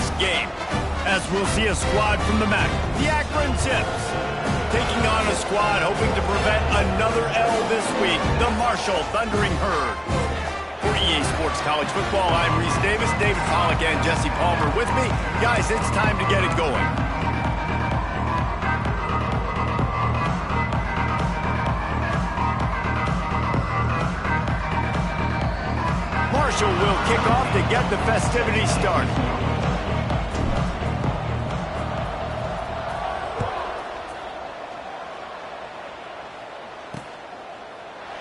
this game, as we'll see a squad from the MAC, the Akron Zips, taking on a squad hoping to prevent another L this week, the Marshall Thundering Herd. For EA Sports College Football, I'm Reese Davis, David Pollack, and Jesse Palmer with me. Guys, it's time to get it going. Marshall will kick off to get the festivities started.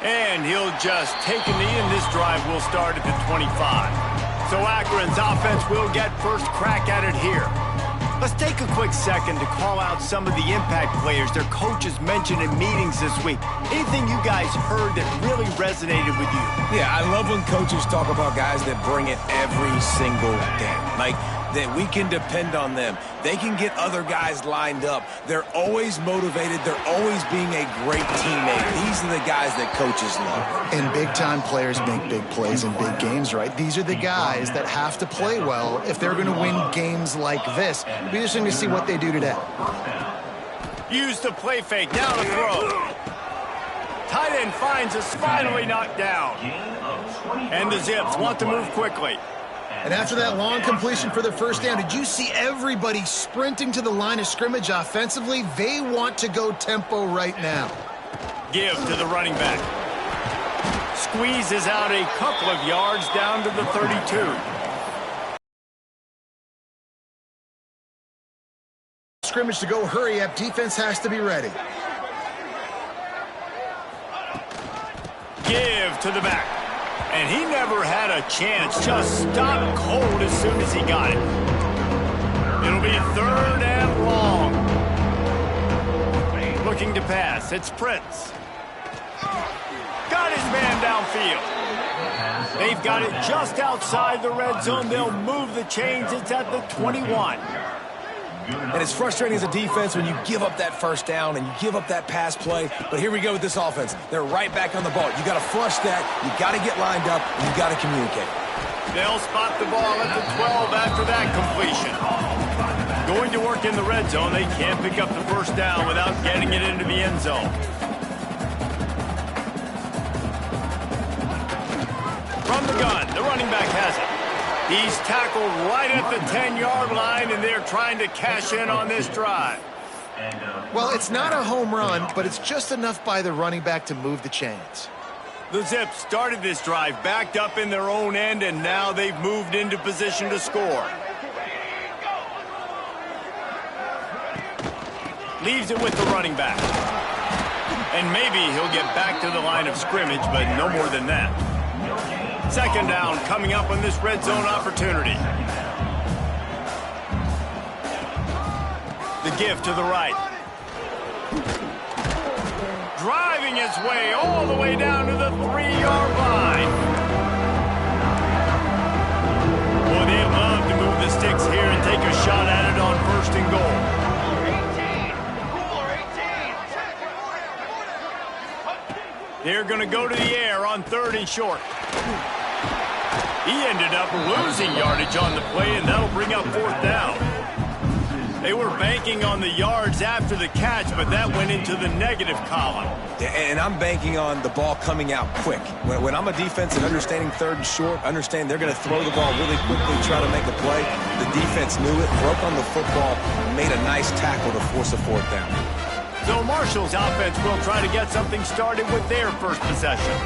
And he'll just take a knee, and this drive will start at the 25. So Akron's offense will get first crack at it here. Let's take a quick second to call out some of the impact players their coaches mentioned in meetings this week. Anything you guys heard that really resonated with you? Yeah, I love when coaches talk about guys that bring it every single game. Like, that we can depend on them. They can get other guys lined up. They're always motivated. They're always being a great teammate. These are the guys that coaches love. And big-time players make big plays in big games, right? These are the guys that have to play well if they're going to win games like this. It'll be interesting to see what they do today. Use the play fake. Now to throw. Tight end finds us, finally knocked down. And the Zips want to move quickly. And after that long completion for the first down, did you see everybody sprinting to the line of scrimmage offensively? They want to go tempo right now. Give to the running back. Squeezes out a couple of yards down to the 32. Scrimmage to go, hurry up. Defense has to be ready. Give to the back. And he never had a chance. Just stopped cold as soon as he got it. It'll be third and long. Looking to pass. It's Prince. Got his man downfield. They've got it just outside the red zone. They'll move the chains. It's at the 21. And it's frustrating as a defense when you give up that first down and you give up that pass play. But here we go with this offense. They're right back on the ball. You got to flush that. You got to get lined up. You got to communicate. They'll spot the ball at the 12 after that completion. Going to work in the red zone. They can't pick up the first down without getting it into the end zone. From the gun, the running back has it. He's tackled right at the 10-yard line, and they're trying to cash in on this drive. Well, it's not a home run, but it's just enough by the running back to move the chains. The Zips started this drive backed up in their own end, and now they've moved into position to score. Leaves it with the running back. And maybe he'll get back to the line of scrimmage, but no more than that. Second down coming up on this red zone opportunity. The give to the right. Driving his way all the way down to the 3-yard line. Boy, they love to move the sticks here and take a shot at it on first and goal. They're going to go to the air on third and short. He ended up losing yardage on the play, and that'll bring up fourth down. They were banking on the yards after the catch, but that went into the negative column. And I'm banking on the ball coming out quick. When I'm a defense and understanding third and short, understand they're going to throw the ball really quickly, try to make a play. The defense knew it, broke on the football, made a nice tackle to force a fourth down. So Marshall's offense will try to get something started with their first possession.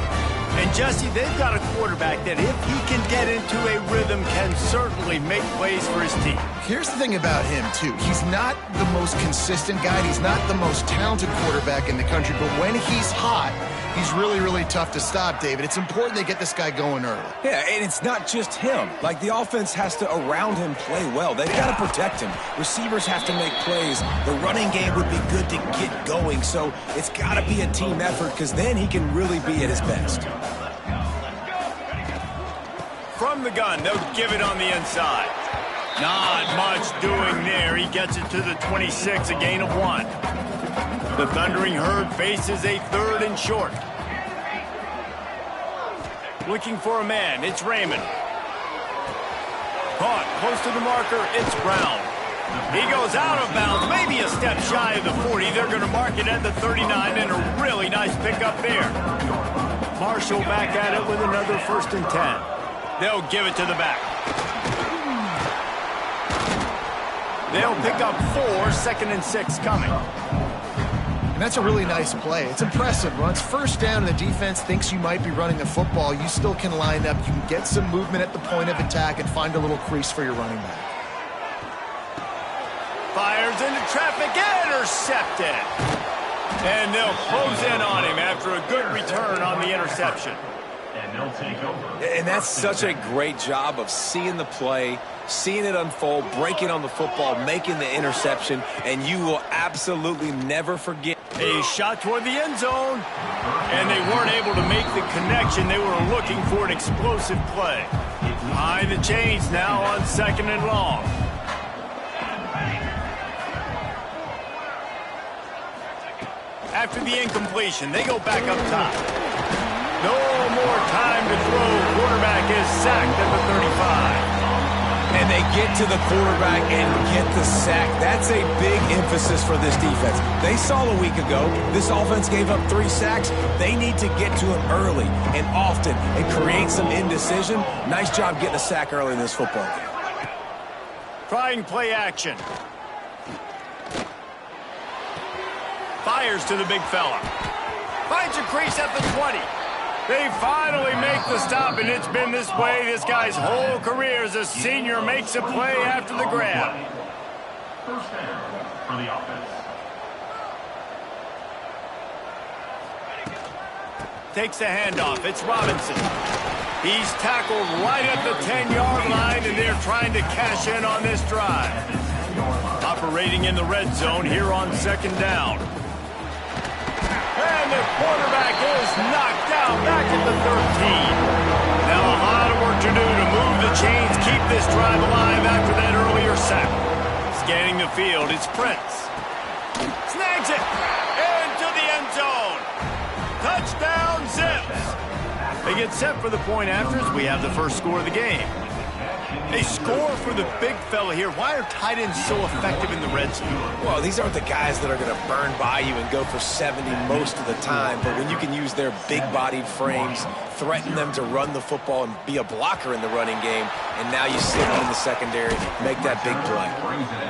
And Jesse, they've got a quarterback that if he can get into a rhythm can certainly make plays for his team. Here's the thing about him, too. He's not the most consistent guy. He's not the most talented quarterback in the country. But when he's hot, he's really, really tough to stop, David. It's important they get this guy going early. Yeah, and it's not just him. Like, the offense has to, around him, play well. They've got to protect him. Receivers have to make plays. The running game would be good to get going. So it's got to be a team effort because then he can really be at his best. From the gun, they'll give it on the inside. Not much doing there. He gets it to the 26, a gain of 1. The Thundering Herd faces a third and short. Looking for a man. It's Raymond. Caught close to the marker. It's Brown. He goes out of bounds, maybe a step shy of the 40. They're going to mark it at the 39, and a really nice pickup there. Marshall back at it with another 1st and 10. They'll give it to the back. They'll pick up 4, 2nd and 6 coming. And that's a really nice play. It's impressive. Once first down and the defense thinks you might be running the football, you still can line up. You can get some movement at the point of attack and find a little crease for your running back. Fires into traffic, intercepted. And they'll close in on him after a good return on the interception. And they'll take over. And that's such a great job of seeing the play, seeing it unfold, breaking on the football, making the interception, and you will absolutely never forget. A shot toward the end zone, and they weren't able to make the connection. They were looking for an explosive play. Behind the chains now on 2nd and long. After the incompletion, they go back up top. No more time to throw. Quarterback is sacked at the 35. And they get to the quarterback and get the sack. That's a big emphasis for this defense. They saw a week ago, this offense gave up 3 sacks. They need to get to him early and often and create some indecision. Nice job getting a sack early in this football game. Trying play action. Fires to the big fella. Finds a crease at the 20. They finally make the stop, and it's been this way this guy's whole career as a senior makes a play after the grab. First down for the offense. Takes the handoff. It's Robinson. He's tackled right at the 10-yard line, and they're trying to cash in on this drive. Operating in the red zone here on 2nd down. And the quarterback is knocked down back at the 13. Now a lot of work to do to move the chains, keep this drive alive after that earlier sack. Scanning the field, it's Prince. Snags it into the end zone. Touchdown, Zips. They get set for the point after as we have the first score of the game. They score for the big fella here. Why are tight ends so effective in the red zone? Well, these aren't the guys that are going to burn by you and go for 70 most of the time, but when you can use their big-bodied frames, threaten them to run the football and be a blocker in the running game, and now you sit them in the secondary, make that big play.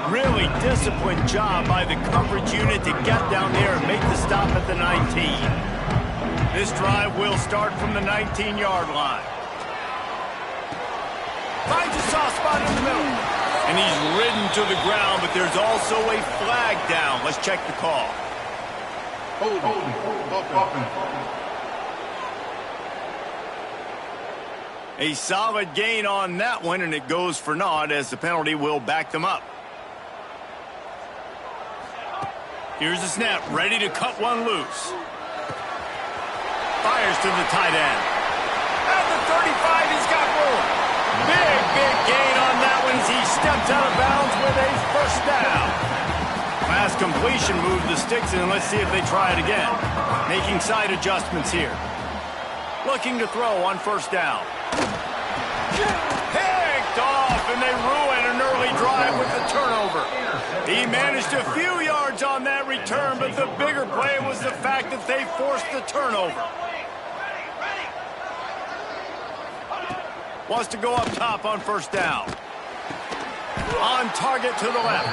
Really disciplined job by the coverage unit to get down there and make the stop at the 19. This drive will start from the 19-yard line. Finds a soft spot in the middle. And he's ridden to the ground, but there's also a flag down. Let's check the call. A solid gain on that one, and it goes for naught as the penalty will back them up. Here's the snap, ready to cut one loose. Fires to the tight end. At the 35, he's got room. Big gain on that one as he steps out of bounds with a 1st down. Fast completion moved the sticks, and let's see if they try it again. Making side adjustments here. Looking to throw on 1st down. Picked off, and they ruin an early drive with the turnover. He managed a few yards on that return, but the bigger play was the fact that they forced the turnover. Wants to go up top on 1st down. On target to the left.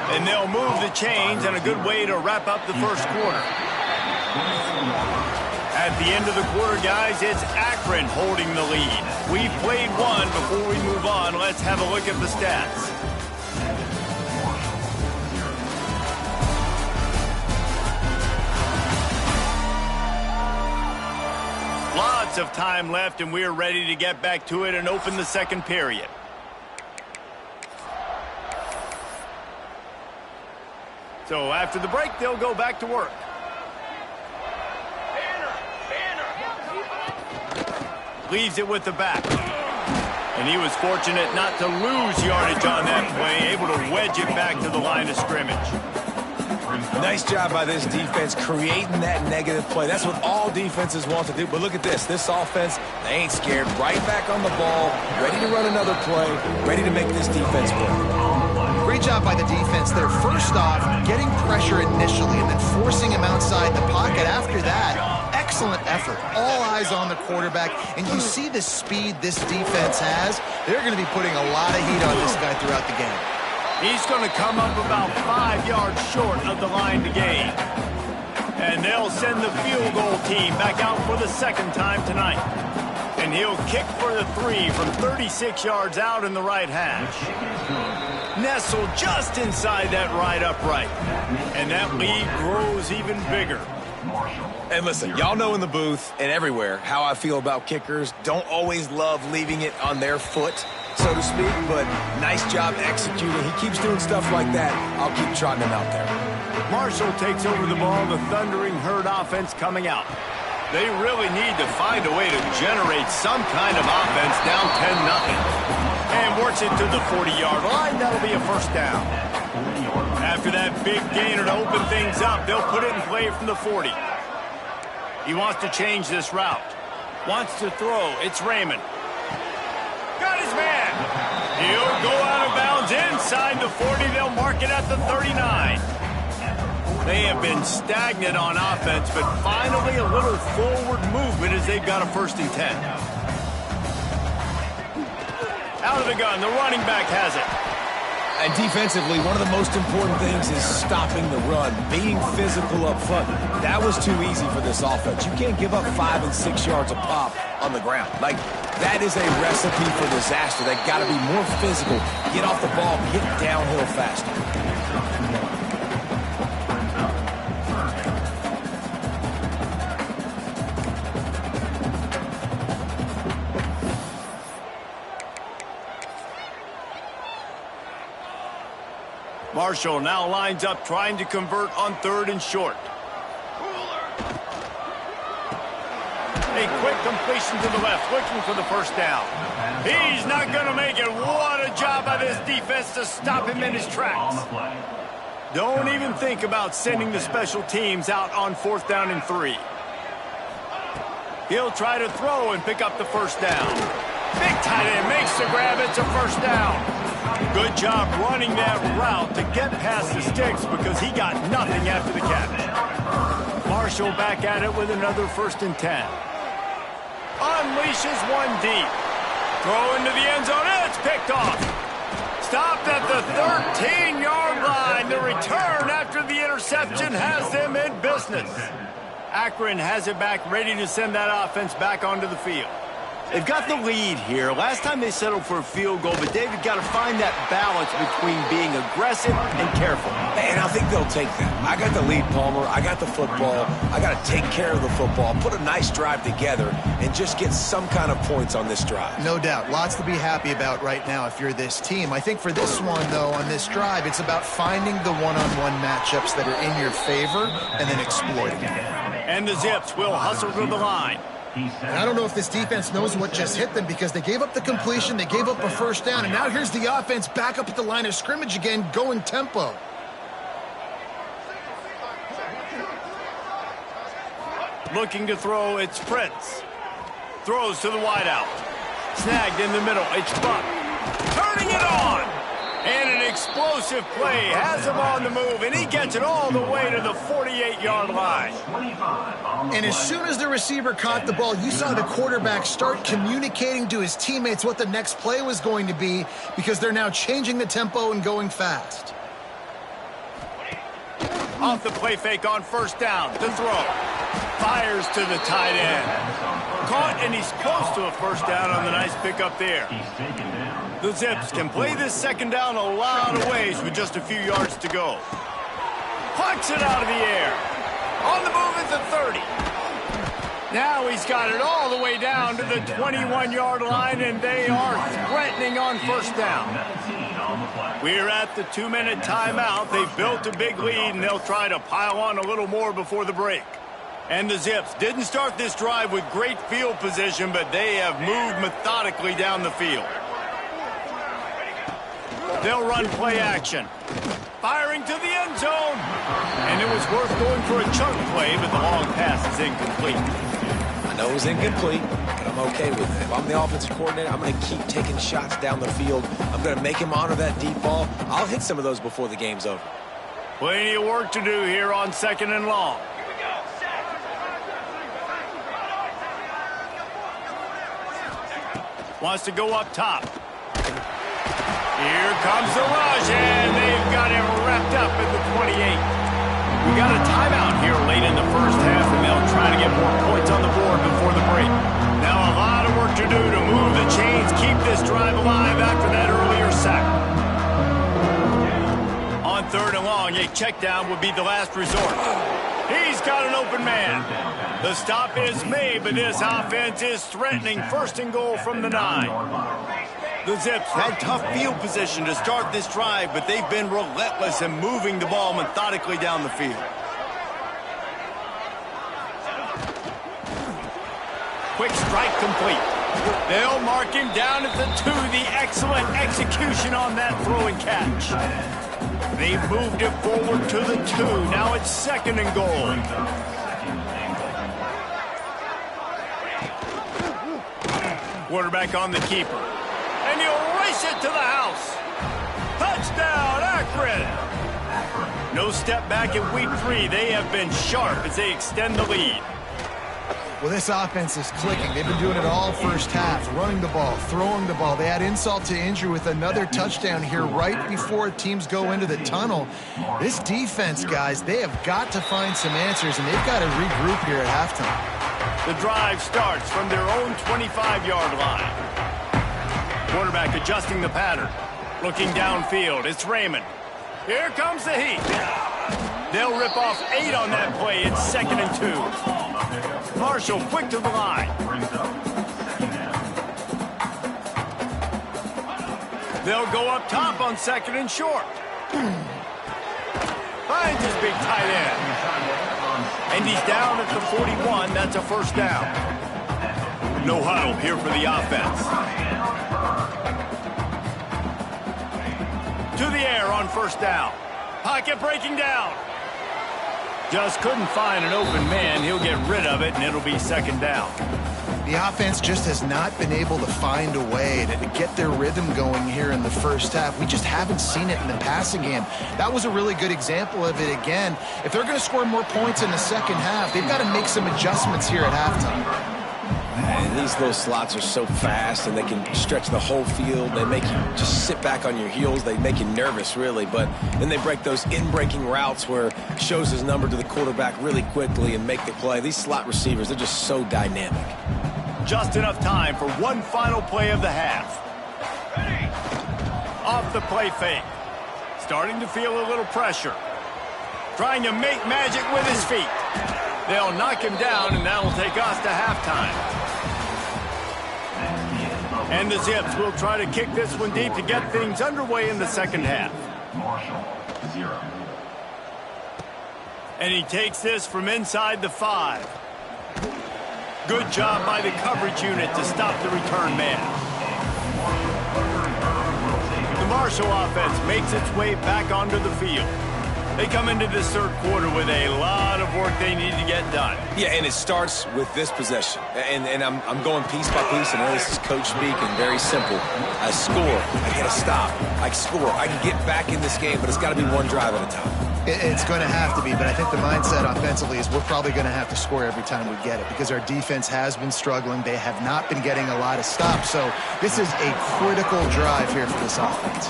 And they'll move the chains, and a good way to wrap up the first quarter. At the end of the quarter, guys, it's Akron holding the lead. We've played one. Before we move on, let's have a look at the stats. Lots of time left, and we're ready to get back to it and open the second period. So after the break, they'll go back to work. Leaves it with the back. And he was fortunate not to lose yardage on that play, able to wedge it back to the line of scrimmage. Nice job by this defense creating that negative play. That's what all defenses want to do. But look at this. This offense, they ain't scared. Right back on the ball, ready to run another play, ready to make this defense work. Great job by the defense there. First off, getting pressure initially and then forcing him outside the pocket after that. Excellent effort. All eyes on the quarterback. And you see the speed this defense has. They're going to be putting a lot of heat on this guy throughout the game. He's going to come up about 5 yards short of the line to gain. And they'll send the field goal team back out for the second time tonight. And he'll kick for the 3 from 36 yards out in the right hash. Nestled just inside that right upright. And that lead grows even bigger. And listen, y'all know in the booth and everywhere how I feel about kickers. Don't always love leaving it on their foot, so to speak, but nice job executing. He keeps doing stuff like that. I'll keep trotting him out there. Marshall takes over the ball, the Thundering Herd offense coming out. They really need to find a way to generate some kind of offense down 10-0. And works it to the 40-yard line. That'll be a first down. After that big gainer to open things up, they'll put it in play from the 40. He wants to change this route. Wants to throw. It's Raymond. Got his man. He'll go out of bounds inside the 40. They'll mark it at the 39. They have been stagnant on offense, but finally a little forward movement as they've got a 1st and 10. Out of the gun, the running back has it. And defensively, one of the most important things is stopping the run, being physical up front. That was too easy for this offense. You can't give up 5 and 6 yards a pop on the ground. Like, that is a recipe for disaster. They've got to be more physical, get off the ball, get downhill faster. Marshall now lines up trying to convert on 3rd and short. A quick completion to the left, looking for the first down. He's not going to make it. What a job by this defense to stop him in his tracks. Don't even think about sending the special teams out on 4th down and 3. He'll try to throw and pick up the first down. Big tight end makes the grab. It's a first down. Good job running that route to get past the sticks because he got nothing after the catch. Marshall back at it with another 1st and 10. Unleashes one deep. Throw into the end zone. It's picked off. Stopped at the 13-yard line. The return after the interception has them in business. Akron has it back, ready to send that offense back onto the field. They've got the lead here. Last time they settled for a field goal, but David got to find that balance between being aggressive and careful. And I think they'll take that. I got the lead, Palmer. I got the football. I got to take care of the football, put a nice drive together, and just get some kind of points on this drive. No doubt. Lots to be happy about right now if you're this team. I think for this one, though, on this drive, it's about finding the one-on-one matchups that are in your favor and then exploiting them. And the Zips will hustle to the line. And I don't know if this defense knows what just hit them because they gave up the completion, they gave up a first down, and now here's the offense back up at the line of scrimmage again, going tempo. Looking to throw, it's Prince. Throws to the wideout. Snagged in the middle, it's Buck. Turning it on! And an explosive play has him on the move, and he gets it all the way to the 48-yard line. And as soon as the receiver caught the ball, you saw the quarterback start communicating to his teammates what the next play was going to be because they're now changing the tempo and going fast. Off the play fake on 1st down to throw. Fires to the tight end. Caught, and he's close to a first down on the nice pickup there. The Zips can play this 2nd down a lot of ways with just a few yards to go. Plucks it out of the air. On the move at the 30. Now he's got it all the way down to the 21-yard line, and they are threatening on 1st down. We're at the 2-minute timeout. They've built a big lead, and they'll try to pile on a little more before the break. And the Zips didn't start this drive with great field position, but they have moved methodically down the field. They'll run play action. firing to the end zone. And it was worth going for a chunk play, but the long pass is incomplete. I know it was incomplete, but I'm okay with it. If I'm the offensive coordinator, I'm going to keep taking shots down the field. I'm going to make him honor that deep ball. I'll hit some of those before the game's over. Plenty of work to do here on 2nd and long. Wants to go up top. Here comes the rush, and they've got him wrapped up at the 28. We got a timeout here late in the first half, and they'll try to get more points on the board before the break. Now a lot of work to do to move the chains, keep this drive alive after that earlier sack. On 3rd and long, a check down would be the last resort. He's got an open man. The stop is made, but this offense is threatening 1st and goal from the 9. The Zips had tough field position to start this drive, but they've been relentless in moving the ball methodically down the field. Quick strike complete. They'll mark him down at the 2. The excellent execution on that throw and catch. They've moved it forward to the 2. Now it's 2nd and goal. Quarterback on the keeper. And he'll race it to the house. Touchdown, Akron! No step back in week 3. They have been sharp as they extend the lead. Well, this offense is clicking. They've been doing it all first half, running the ball, throwing the ball. They add insult to injury with another touchdown here right before teams go into the tunnel. This defense, guys, they have got to find some answers, and they've got to regroup here at halftime. The drive starts from their own 25-yard line. Quarterback adjusting the pattern. Looking downfield, it's Raymond. Here comes the heat. They'll rip off 8 on that play. It's 2nd and 2. Marshall quick to the line. They'll go up top on 2nd and short. Finds his big tight end. And he's down at the 41. That's a 1st down. No huddle here for the offense. To the air on 1st down. Pocket breaking down. Just couldn't find an open man. He'll get rid of it, and it'll be 2nd down. The offense just has not been able to find a way to get their rhythm going here in the first half. We just haven't seen it in the passing game. That was a really good example of it again. If they're going to score more points in the second half, they've got to make some adjustments here at halftime. And these little slots are so fast, and they can stretch the whole field. They make you just sit back on your heels. They make you nervous, really. But then they break those in-breaking routes where it shows his number to the quarterback really quickly and make the play. These slot receivers, they're just so dynamic. Just enough time for one final play of the half. Off the play fake. Starting to feel a little pressure. Trying to make magic with his feet. They'll knock him down, and that'll take us to halftime. And the Zips will try to kick this one deep to get things underway in the second half. Marshall, 0. And he takes this from inside the 5. Good job by the coverage unit to stop the return man. The Marshall offense makes its way back onto the field. They come into this third quarter with a lot of work they need to get done. Yeah, and it starts with this possession. And I'm going piece by piece, and this is coach speak, and very simple. I score. I get a stop. I score. I can get back in this game, but it's got to be one drive at a time. It's going to have to be, but I think the mindset offensively is we're probably going to have to score every time we get it because our defense has been struggling. They have not been getting a lot of stops, so this is a critical drive here for this offense.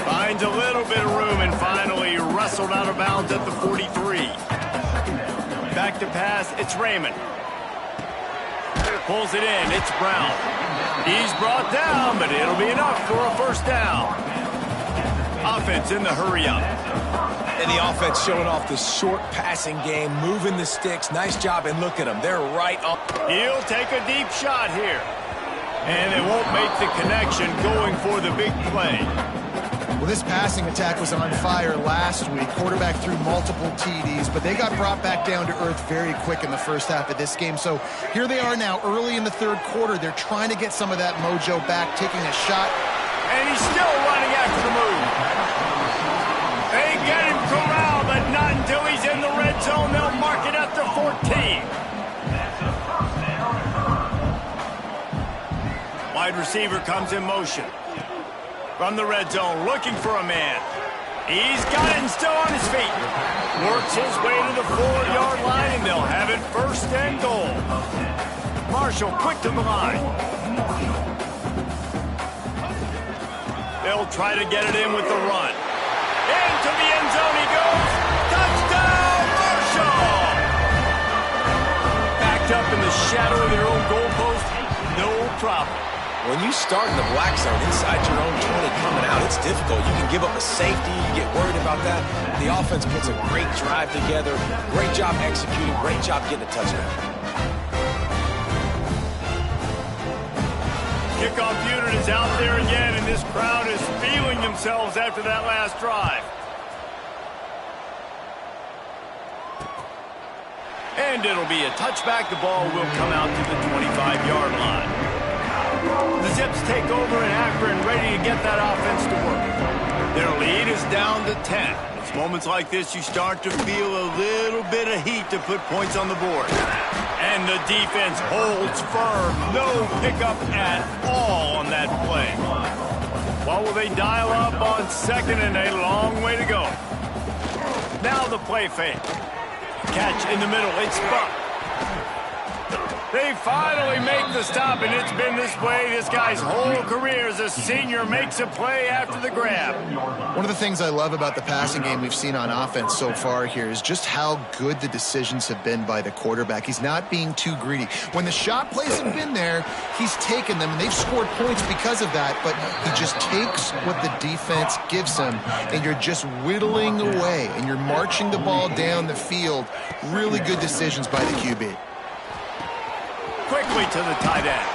Finds a little bit of room and finally wrestled out of bounds at the 43. Back to pass, it's Raymond. Pulls it in, it's Brown. He's brought down, but it'll be enough for a 1st down. Offense in the hurry-up. And the offense showing off the short passing game, moving the sticks. Nice job, and look at them. They're right on. He'll take a deep shot here. And they won't make the connection going for the big play. Well, this passing attack was on fire last week. Quarterback threw multiple TDs, but they got brought back down to earth very quick in the first half of this game. So here they are now early in the third quarter. They're trying to get some of that mojo back, taking a shot. And he's still running after the move. They get receiver comes in motion. From the red zone, looking for a man. He's got it and still on his feet. Works his way to the 4-yard line, and they'll have it first and goal. Marshall quick to the line. They'll try to get it in with the run. Into the end zone he goes. Touchdown, Marshall! Backed up in the shadow of their own goalpost, no problem. When you start in the black zone inside your own 20 coming out, it's difficult. You can give up a safety. You get worried about that. The offense puts a great drive together. Great job executing. Great job getting a touchdown. Kickoff unit is out there again, and this crowd is feeling themselves after that last drive. And it'll be a touchback. The ball will come out to the 25-yard line. The Zips take over in Akron, ready to get that offense to work. Their lead is down to 10. It's moments like this you start to feel a little bit of heat to put points on the board. And the defense holds firm. No pickup at all on that play. What will they dial up on second and a long way to go? Now the play fake. Catch in the middle. It's Buck. They finally make the stop, and it's been this way this guy's whole career as a senior makes a play after the grab. One of the things I love about the passing game we've seen on offense so far here is just how good the decisions have been by the quarterback. He's not being too greedy. When the shot plays have been there, he's taken them, and they've scored points because of that, but he just takes what the defense gives him, and you're just whittling away, and you're marching the ball down the field. Really good decisions by the QB. Quickly to the tight end.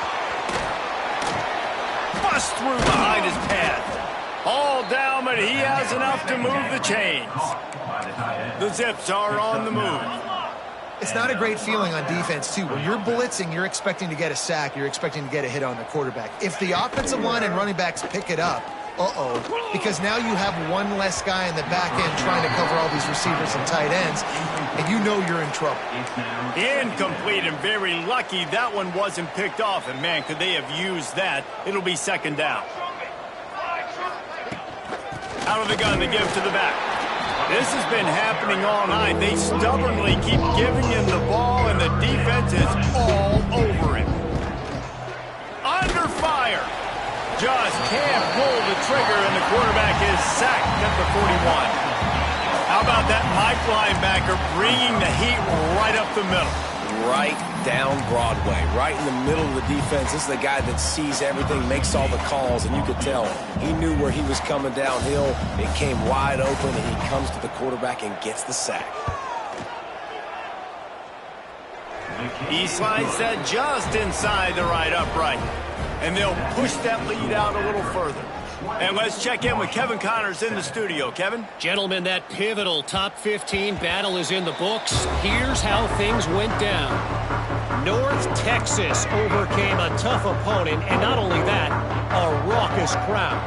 Bust through behind his pad. All down, but he has enough to move the chains. The Zips are on the move. It's not a great feeling on defense, too. When you're blitzing, you're expecting to get a sack. You're expecting to get a hit on the quarterback. If the offensive line and running backs pick it up, because now you have one less guy in the back end trying to cover all these receivers and tight ends, and you know you're in trouble. Incomplete, and very lucky that one wasn't picked off. And, man, could they have used that? It'll be second down. Out of the gun, they give to the back. This has been happening all night. They stubbornly keep giving him the ball, and the defense is all over him. Under fire. Just can't pull the trigger, and the quarterback is sacked at the 41. How about that Mike linebacker bringing the heat right up the middle? Right down Broadway, right in the middle of the defense. This is the guy that sees everything, makes all the calls, and you could tell he knew where he was coming downhill. It came wide open, and he comes to the quarterback and gets the sack. He slides that just inside the right upright. And they'll push that lead out a little further. And let's check in with Kevin Connors in the studio. Kevin? Gentlemen, that pivotal top 15 battle is in the books. Here's how things went down. North Texas overcame a tough opponent, and not only that, a raucous crowd.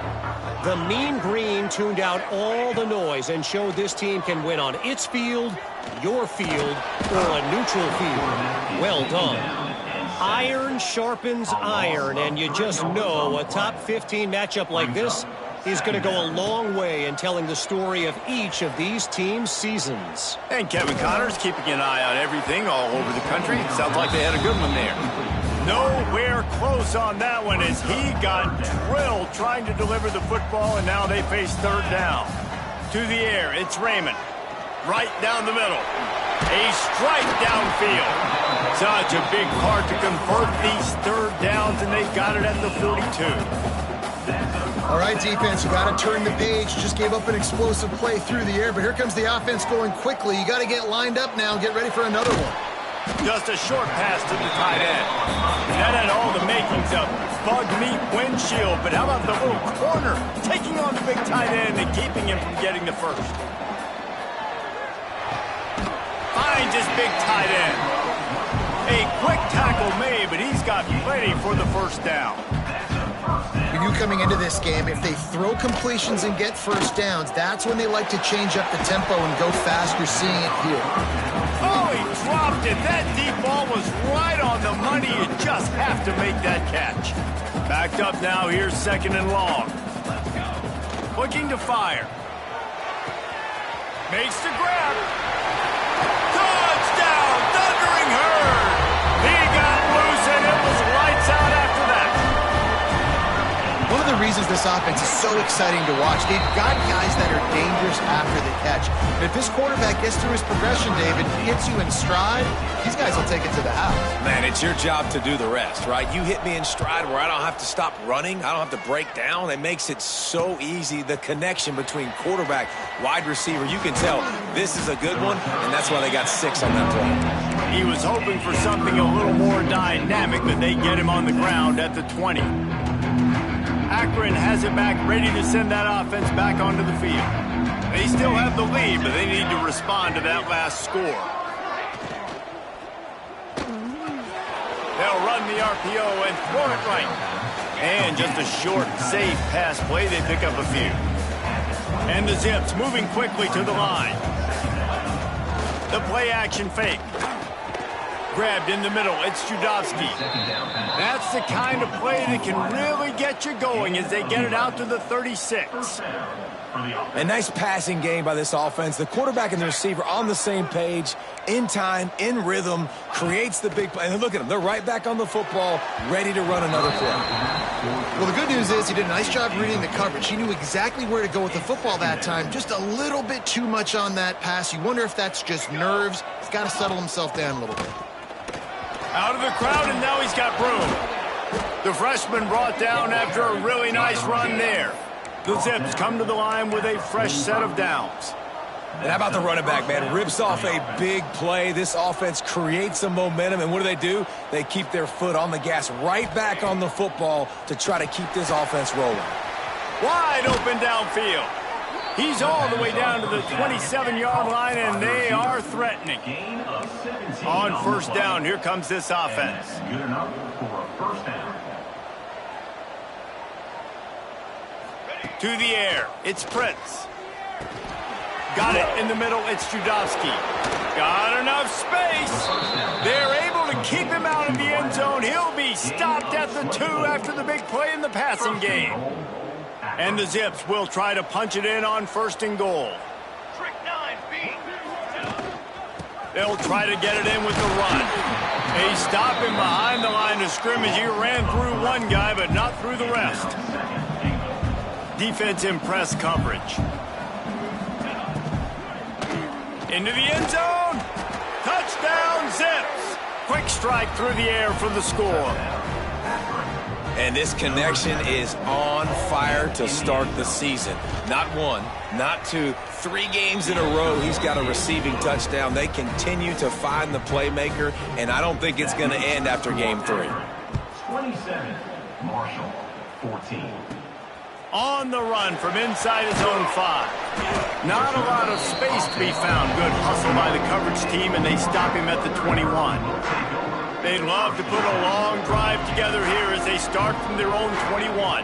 The Mean Green tuned out all the noise and showed this team can win on its field, your field, or a neutral field. Well done. Iron sharpens iron, and you just know a top 15 matchup like this is going to go a long way in telling the story of each of these teams' seasons. And Kevin Connors keeping an eye on everything all over the country. Sounds like they had a good one there. Nowhere close on that one as he got drilled trying to deliver the football, and now they face third down. To the air, it's Raymond. Right down the middle. A strike downfield. Such a big part to convert these third downs, and they've got it at the 42. All right, defense, you got to turn the page. Just gave up an explosive play through the air, but here comes the offense going quickly. You got to get lined up now and get ready for another one. Just a short pass to the tight end. That had all the makings of bug meat windshield, but how about the little corner taking on the big tight end and keeping him from getting the first? Finds his big tight end. A quick tackle made, but he's got plenty for the first down. For you coming into this game, if they throw completions and get first downs, that's when they like to change up the tempo and go fast. You're seeing it here. Oh, he dropped it. That deep ball was right on the money. You just have to make that catch. Backed up now, here's 2nd and long. Looking to fire. Makes the grab. Touchdown, Thundering Herd. He got loose and it was lights out after that. One of the reasons this offense is so exciting to watch, they've got guys that are dangerous after the catch. And if this quarterback gets through his progression, David, hits you in stride, these guys will take it to the house. Man, it's your job to do the rest, right? You hit me in stride where I don't have to stop running. I don't have to break down. It makes it so easy. The connection between quarterback, wide receiver, you can tell this is a good one, and that's why they got 6 on that play. He was hoping for something a little more dynamic, but they get him on the ground at the 20. Akron has it back, ready to send that offense back onto the field. They still have the lead, but they need to respond to that last score. They'll run the RPO and throw it right. And just a short, safe pass play, they pick up a few. And the Zips moving quickly to the line. The play action fake. Grabbed in the middle, it's Judowski. That's the kind of play that can really get you going as they get it out to the 36. A nice passing game by this offense. The quarterback and the receiver on the same page, in time, in rhythm, creates the big play. And look at them. They're right back on the football, ready to run another play. Well, the good news is he did a nice job reading the coverage. He knew exactly where to go with the football that time. Just a little bit too much on that pass. You wonder if that's just nerves. He's got to settle himself down a little bit. Out of the crowd, and now he's got room. The freshman brought down after a really nice run there. The Zips come to the line with a fresh set of downs. And how about the running back, man? Rips off a big play. This offense creates some momentum, and what do? They keep their foot on the gas right back on the football to try to keep this offense rolling. Wide open downfield. He's all the way down to the 27-yard line, and they are threatening. On 1st down, here comes this offense. Good enough for a 1st down. To the air, it's Prince. Got it in the middle, it's Judowski. Got enough space. They're able to keep him out of the end zone. He'll be stopped at the 2 after the big play in the passing game. And the Zips will try to punch it in on 1st and goal. They'll try to get it in with the run. They stop him behind the line of scrimmage. He ran through one guy, but not through the rest. Defense in press coverage. Into the end zone. Touchdown, Zips. Quick strike through the air for the score. And this connection is on fire to start the season. Not 1, not 2, 3 games in a row he's got a receiving touchdown. They continue to find the playmaker, and I don't think it's going to end after game 3. 27, Marshall, 14. On the run from inside his own 5. Not a lot of space to be found. Good hustle by the coverage team, and they stop him at the 21. They'd love to put a long drive together here as they start from their own 21.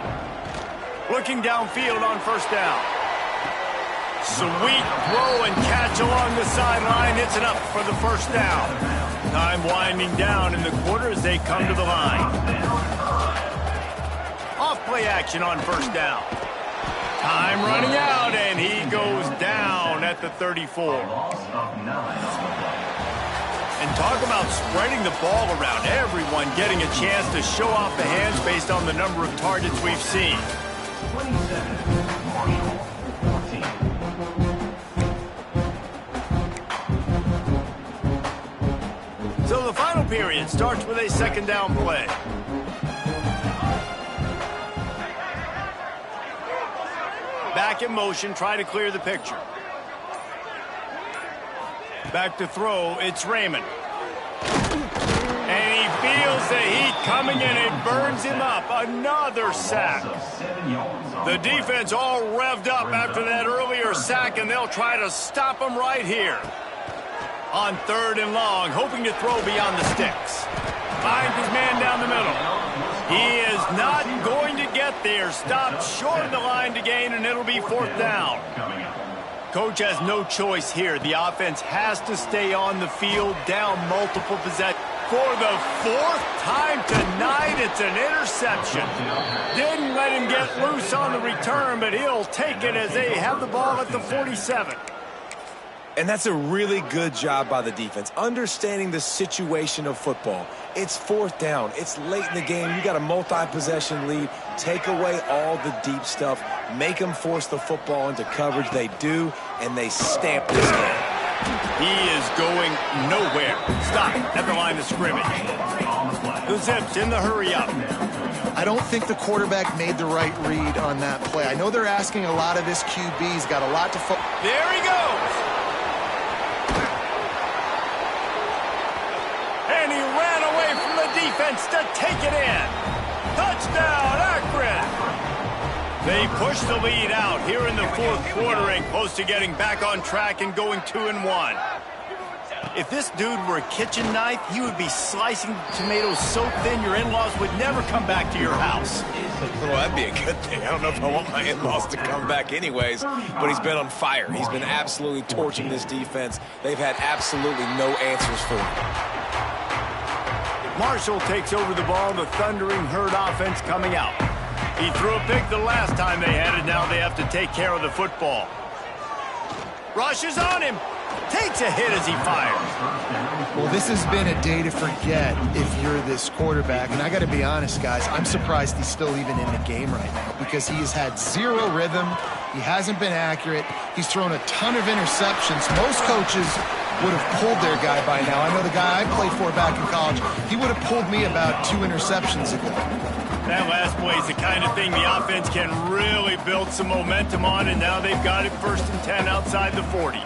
Looking downfield on 1st down. Sweet throw and catch along the sideline. It's enough for the 1st down. Time winding down in the quarter as they come to the line. Off play action on 1st down. Time running out, and he goes down at the 34. And talk about spreading the ball around. Everyone getting a chance to show off the hands based on the number of targets we've seen. 27, Marshall, 14. So the final period starts with a 2nd down play. Back in motion, try to clear the picture. Back to throw, it's Raymond. And he feels the heat coming in. It burns him up. Another sack. The defense all revved up after that earlier sack, and they'll try to stop him right here. On 3rd and long, hoping to throw beyond the sticks. Finds his man down the middle. He is not going to get there. Stopped short of the line to gain, and it'll be 4th down. Coach has no choice here. The offense has to stay on the field, down multiple possessions. For the fourth time tonight, it's an interception. Didn't let him get loose on the return, but he'll take it as they have the ball at the 47. And that's a really good job by the defense, understanding the situation of football. It's fourth down. It's late in the game. You got a multi-possession lead. Take away all the deep stuff. Make them force the football into coverage. They do, and they stamp this game. He is going nowhere. Stop at the line of scrimmage. The Zips in the hurry up. I don't think the quarterback made the right read on that play. I know they're asking a lot of this QB. He's got a lot to focus. There he goes. And he ran away from the defense to take it in. Touchdown, Akron. They push the lead out here in the fourth quarter and close to getting back on track and going 2-1. If this dude were a kitchen knife, he would be slicing tomatoes so thin your in-laws would never come back to your house. Well, that'd be a good thing. I don't know if I want my in-laws to come back anyways, but he's been on fire. He's been absolutely torching this defense. They've had absolutely no answers for him. Marshall takes over the ball, the Thundering Herd offense coming out. He threw a pick the last time they had it. Now they have to take care of the football. Rushes on him. Takes a hit as he fires. Well, this has been a day to forget if you're this quarterback. And I got to be honest, guys, I'm surprised he's still even in the game right now because he has had zero rhythm. He hasn't been accurate. He's thrown a ton of interceptions. Most coaches would have pulled their guy by now. I know the guy I played for back in college, he would have pulled me about 2 interceptions ago. That last play is the kind of thing the offense can really build some momentum on, and now they've got it 1st and 10 outside the 40.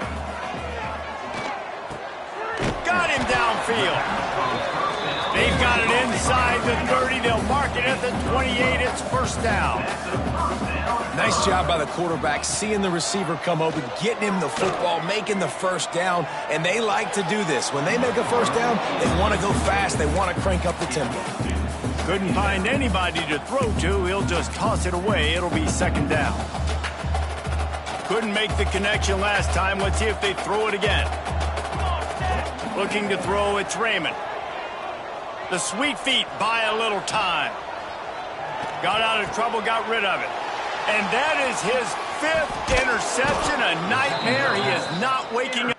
Got him downfield. They've got it inside the 30. They'll mark it at the 28. It's 1st down. Nice job by the quarterback, seeing the receiver come open, getting him the football, making the 1st down, and they like to do this. When they make a 1st down, they want to go fast. They want to crank up the tempo. Couldn't find anybody to throw to. He'll just toss it away. It'll be 2nd down. Couldn't make the connection last time. Let's see if they throw it again. Looking to throw, it's Raymond. The sweet feet buy a little time. Got out of trouble, got rid of it. And that is his 5th interception, a nightmare. He is not waking